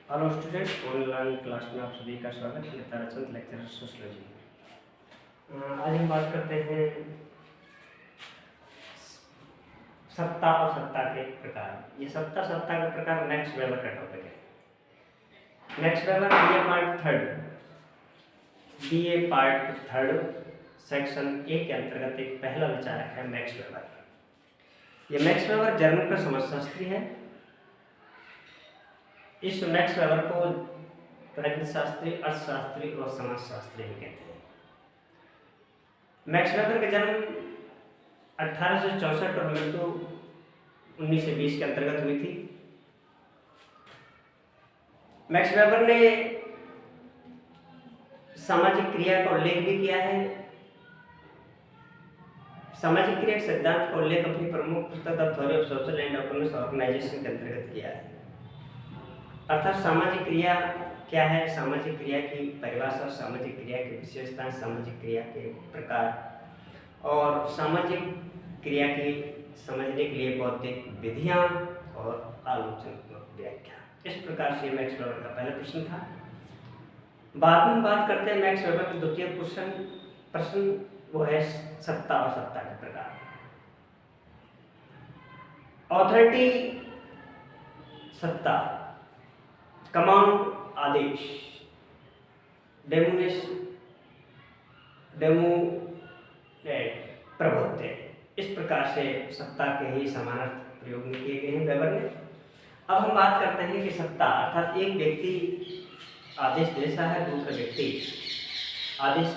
Hello student, online class में आप सभी का स्वागत है। Tarachand lecturer sociology. आज हम बात करते हैं सत्ता और सत्ता के प्रकार। ये सत्ता के प्रकार मैक्स वेबर का टॉपिक है। Max weber BA part third section A के अंतर्गत एक पहला विचारक है मैक्स वेबर। ये मैक्स वेबर जर्मन का समाजशास्त्री है। इस मैक्स वेबर को राजनीतिशास्त्री, अर्थशास्त्री और समाजशास्त्री भी कहते हैं। मैक्स वेबर का जन्म 1864 और मृत्यु 1920 के अंतर्गत हुई थी। मैक्स वेबर ने सामाजिक क्रिया का उल्लेख भी किया है। सामाजिक क्रिया के सिद्धांत का उल्लेख अपनी प्रमुख पुस्तक the theory of social and organisation के अंतर्गत किया है। अर्थात सामाजिक क्रिया क्या है, सामाजिक क्रिया की परिभाषा, सामाजिक क्रिया की विशेषताएं, सामाजिक क्रिया के प्रकार और सामाजिक क्रिया की समझने के लिए बौद्धिक विधियां और आलोचनात्मक व्याख्या। इस प्रकार से मैक्स वेबर का पहला प्रश्न था। बाद में बात करते हैं मैक्स वेबर का द्वितीय प्रश्न वो है सत्ता और सत्ता के प्रकार। ऑथोरिटी सत्ता, कमांड आदेश, प्रभुत्व, इस प्रकार से सत्ता के ही समानार्थक प्रयोग में किए गए हैं वेबर ने। अब हम बात करते हैं कि सत्ता अर्थात एक व्यक्ति आदेश देता है, दूसरा व्यक्ति आदेश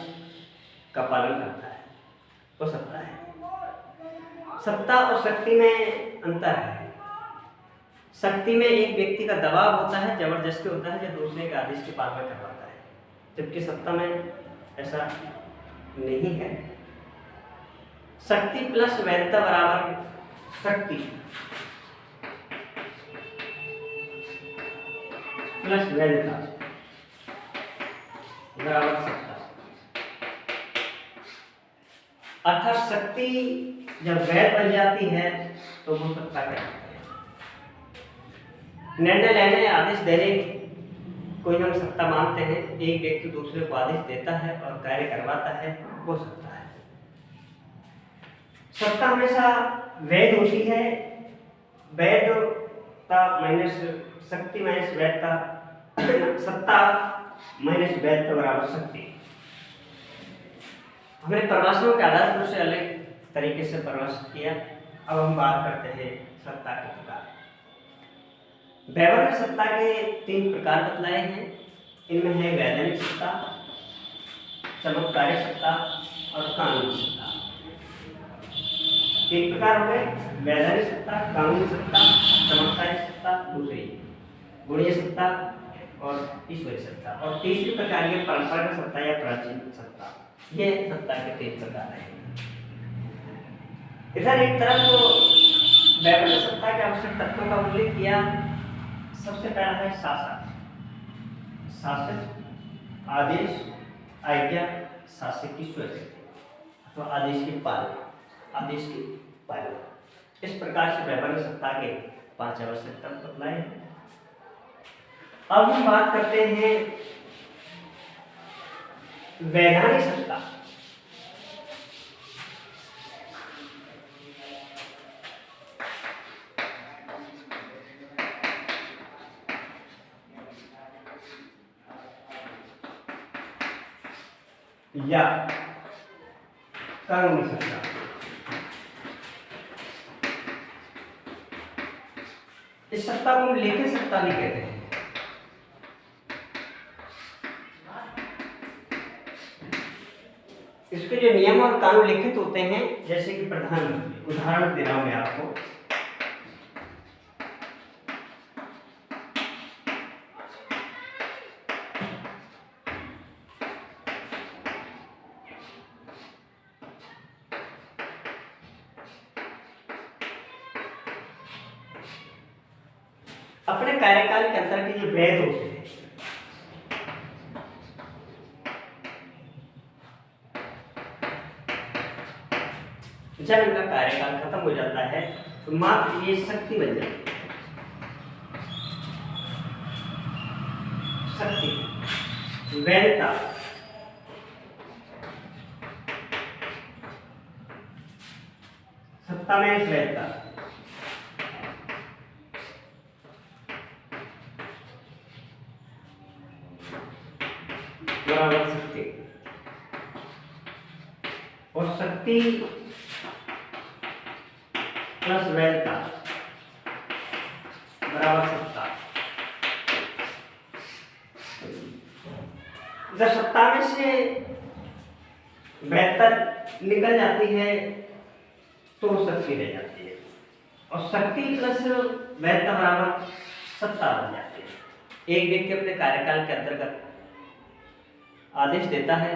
का पालन करता है, वो सत्ता है। सत्ता और शक्ति में अंतर है। शक्ति में एक व्यक्ति का दबाव होता है, जबरदस्ती होता है, जो दूसरे के आदेश की पालना करवाता है, जबकि सत्ता में ऐसा नहीं है। शक्ति प्लस वैधता बराबर शक्ति प्लस वैधता बराबर सत्ता। अर्थात शक्ति जब वैध बन जाती है तो वो सत्ता कहलाती है। निर्णय लेने, आदेश देने को हम सत्ता मानते हैं। एक व्यक्ति दूसरे को आदेश देता है और कार्य करवाता है, वो सत्ता है। सत्ता हमेशा वैध होती है। वैधता माइनस शक्ति माइनस वैधता, सत्ता माइनस वैधता बराबर शक्ति। हमने परिभाषाओं के आधार पर उसे अलग तरीके से परिभाषित किया। अब हम बात करते हैं सत्ता के प्रकार। वेबर ने सत्ता के 3 प्रकार बतलाए हैं। इनमें है वैधानिक सत्ता, चमत्कारी सत्ता और कानूनी सत्ता। 3 प्रकार हो गए: वैधानिक सत्ता, कानूनी सत्ता, चमत्कारी सत्ता, दूसरी गुणीय सत्ता और ईश्वरीय सत्ता। और तीसरी प्रकार ये परंपरागत सत्ता या प्राचीन सत्ता। ये सत्ता के 3 प्रकार हैं। इधर एक तरफ तो वेबर ने सत्ता के आवश्यक तत्वों का उल्लेख किया। सबसे पहला है शासक, आदेश, आज्ञा, शासक की स्वीकृति तो आदेश की पालना, इस प्रकार से वेबर ने सत्ता के 5 आवश्यक तत्व बतलाए हैं। अब हम बात करते हैं वैधानिक सत्ता। या कानूनी सत्ता। इस सत्ता को हम लिखित सत्ता भी कहते हैं। इसके जो नियम और कानून लिखित होते हैं, जैसे कि प्रधानमंत्री, उदाहरण दे रहा हूं मैं आपको। अपने कार्यकाल के अंतर के ये वैध होते हैं। जब इनका कार्यकाल खत्म हो जाता है तो मात्र ये शक्ति बन जाती है। शक्ति, वैधता, सत्ता में वैधता, बराबर शक्ति, और शक्ति प्लस वैधता बराबर सत्ता। जब सत्ता में से वैधता निकल जाती है तो शक्ति रह जाती है, और शक्ति प्लस वैधता बराबर सत्ता बन जाती है। एक व्यक्ति अपने कार्यकाल के अंतर्गत आदेश देता है,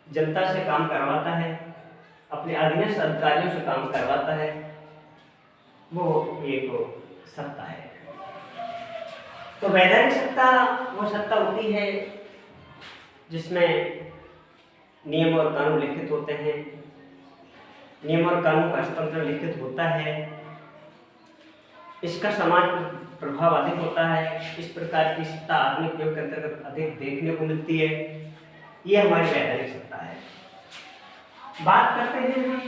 जनता से काम करवाता है, अपने अधीनस्थ अधिकारियों से काम करवाता है, वो एक सत्ता है। तो वैधानिक सत्ता वो सत्ता होती है जिसमें नियम और कानून लिखित होते हैं, नियम और कानून का हस्तांतरण लिखित होता है, इसका समाज पर प्रभाव अधिक होता है। इस प्रकार की सत्ता आधुनिक युग के अंतर्गत अधिक देखने को मिलती है। ये हमारी वैधानिक सत्ता है। बात करते हैं हम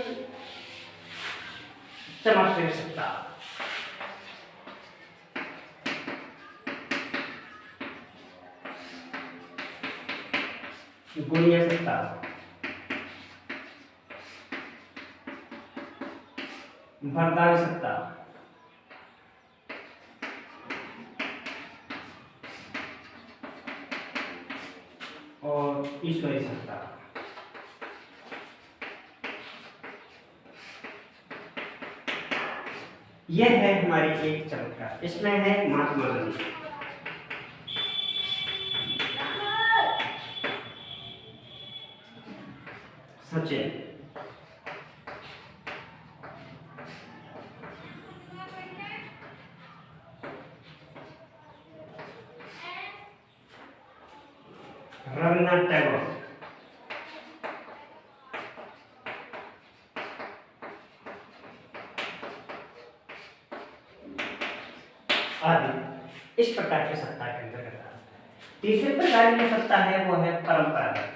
चमत्कारिक सत्ता। गुणीय सत्ता, वरदानी सत्ता, और ईश्वरी सत्ता। यह है हमारी एक चमत्कार। इसमें है महात्मा गांधी, सचिन, रविन्द्रनाथ टैगोर, आदि। इस प्रकार की सत्ता के अंतर्गत आता है। तीसरे प्रकार की सत्ता है वो है परंपरागत।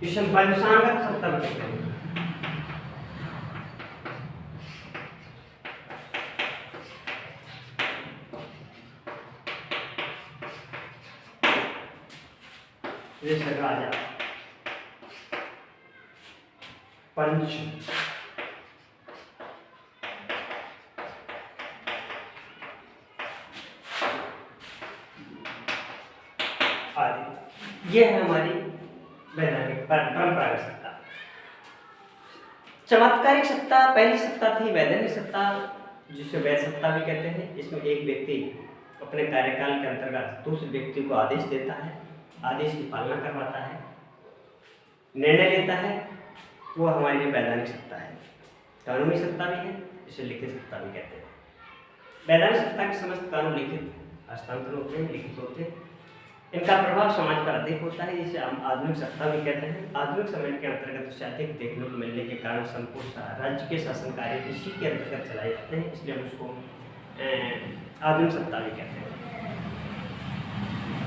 इसे वंशागत सत्ता कहते हैं। जैसे राजा, पंच, आदि। यह है हमारी वैधानिक परंपरागत सत्ता। चमत्कारिक सत्ता पहली सत्ता थी, वैधानिक सत्ता जिसे वैध सत्ता भी कहते हैं। इसमें एक व्यक्ति अपने कार्यकाल के अंतर्गत दूसरे व्यक्ति को आदेश देता है, आदेश की पालना करवाता है, निर्णय लेता है। वो हमारी लिए वैधानिक सत्ता है। कानूनी सत्ता भी है, इसे लिखित सत्ता भी कहते हैं। वैधानिक सत्ता के समस्त कानून लिखित हस्तांतर होते हैं, लिखित होते हैं। इनका प्रभाव समाज पर अधिक होता है, जिसे हम आधुनिक सत्ता भी कहते हैं। आधुनिक समय के अंतर्गत इसे अधिक देखने को मिलने के कारण संपूर्ण राज्य के शासन कार्य इसी के अंतर्गत चलाए जाते हैं, इसलिए हम उसको आधुनिक सत्ता भी कहते हैं।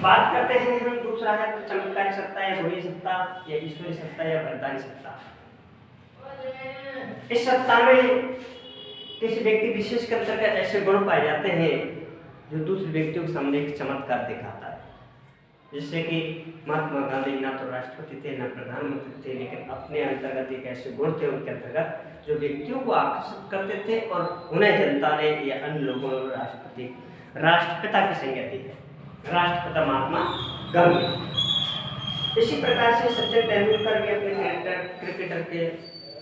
बात करते हैं हम दूसरा है चमत्कारिक सत्ता या गुणीय सत्ता या ईश्वरी सत्ता या वरदानी सत्ता। इस सत्ता में किसी व्यक्ति विशेष के अंतर्गत ऐसे गुण पाए जाते हैं जो दूसरे व्यक्तियों के सामने एक चमत्कार दिखाता है। जैसे कि महात्मा गांधी ना तो राष्ट्रपति थे, ना प्रधानमंत्री थे, लेकिन अपने अंतर्गत एक ऐसे गुण थे उनके अंतर्गत जो व्यक्तियों को आकर्षित करते थे, और उन्हें जनता ने या अन्य लोगों ने राष्ट्रपिता की संज्ञा दी है, राष्ट्रपिता महात्मा गांधी। इसी प्रकार से सचिन तेंदुलकर भी अपने क्रिकेटर के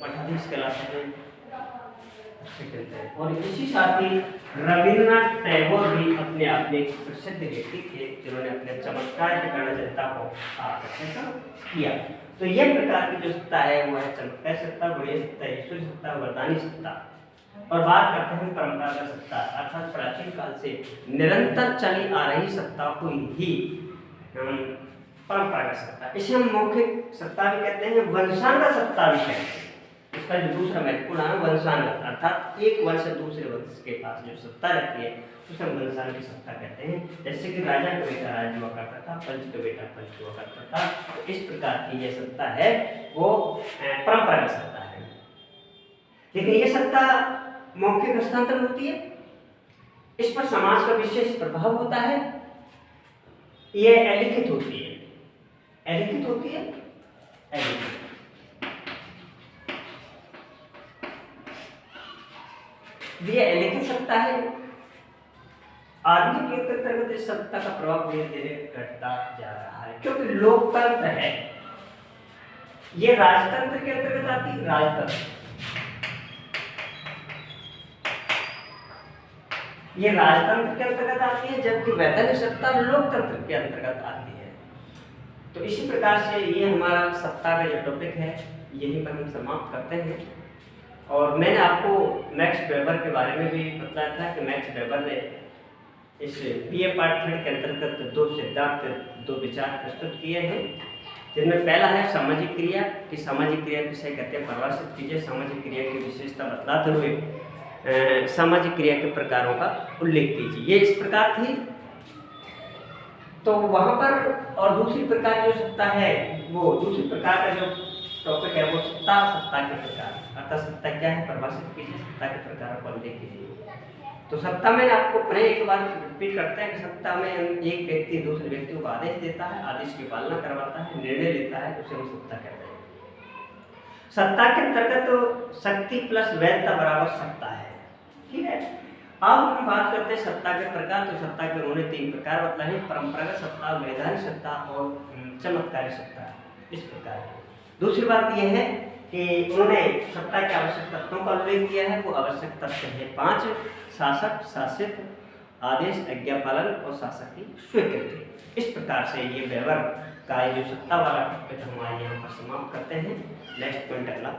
मठाधीश कहलाते हैं, और इसी साथ ही रविन्द्रनाथ टैगोर भी अपने आप में एक प्रसिद्ध व्यक्ति थे जिन्होंने अपने चमत्कार के कारण जनता को आकर्षित किया। तो यह प्रकार की जो सत्ता है वो है चमत्कार सत्ता, गुणीय सत्ता, ईश्वरी सत्ता, वरदानी सत्ता। और बात करते हैं परंपरागत सत्ता, अर्थात प्राचीन काल से निरंतर चली आ रही सत्ता को ही हम परंपरागत सत्ता, इसे हम मौखिक सत्ता भी कहते हैं, वंशांगत सत्ता भी कहते हैं। इसका जो दूसरा महत्वपूर्ण है वंशांगत, अर्थात एक वंश से दूसरे वंश के पास जो सत्ता रहती है उसे हम वंशांगत सत्ता कहते हैं। जैसे कि राजा का बेटा राज हुआ करता था, पंच का बेटा पंच हुआ करता था, तो इस प्रकार की ये सत्ता है वो परंपरागत सत्ता है। लेकिन ये सत्ता मौखिक हस्तांतरण होती है, इस पर समाज का विशेष प्रभाव होता है, ये अलिखित होती है, अलिखित होती है, अलिखित। ये अलिखित सत्ता है। आधुनिक युग के अंतर्गत इस सत्ता का प्रभाव धीरे धीरे घटता जा रहा है, क्योंकि लोकतंत्र है, ये राजतंत्र के अंतर्गत आती है। राजतंत्र ये राजतंत्र के अंतर्गत आती है, जबकि वैधानिक सत्ता लोकतंत्र के अंतर्गत आती है। तो इसी प्रकार से ये हमारा सत्ता का जो टॉपिक है यहीं पर हम समाप्त करते हैं। और मैंने आपको मैक्स वेबर के बारे में भी बताया था कि मैक्स वेबर ने इस बीए पार्ट 3 के अंतर्गत 2 सिद्धांत, 2 विचार प्रस्तुत किए हैं, जिनमें पहला है सामाजिक क्रिया कि सामाजिक क्रिया किसे कहते हैं, परिभाषित कीजिए। सामाजिक क्रिया की विशेषता बतलाते हुए सामाजिक क्रिया के प्रकारों का उल्लेख कीजिए। ये इस प्रकार थी। तो वहाँ पर और दूसरी प्रकार जो सत्ता है, वो दूसरी प्रकार का जो टॉपिक है वो सत्ता के प्रकार, अर्थात सत्ता क्या है परिभाषित कीजिए, सत्ता के प्रकारों का उल्लेख कीजिए। तो सत्ता में आपको पुनः एक बार रिपीट करते हैं कि सत्ता में एक व्यक्ति दूसरे व्यक्ति को आदेश देता है, आदेश की पालना करवाता है, निर्णय लेता है, उसे हम सत्ता कहते हैं। सत्ता के अंतर्गत तो शक्ति प्लस वैधता बराबर सत्ता है, ठीक है। अब हम बात करते हैं सत्ता के प्रकार। तो सत्ता के उन्होंने 3 प्रकार बतलाए हैं, परंपरागत सत्ता, वैधानिक सत्ता और चमत्कारी सत्ता, इस प्रकार। दूसरी बात यह है कि उन्होंने सत्ता के आवश्यक तत्वों का उल्लेख किया है। वो आवश्यक तत्व है 5: शासक, शासित, आदेश, आज्ञा पालन और शासक की स्वीकृति। इस प्रकार से ये वेबर का जो सत्ता वाला टॉपिक हम आज यहाँ पर समाप्त करते हैं। नेक्स्ट पॉइंट अगला।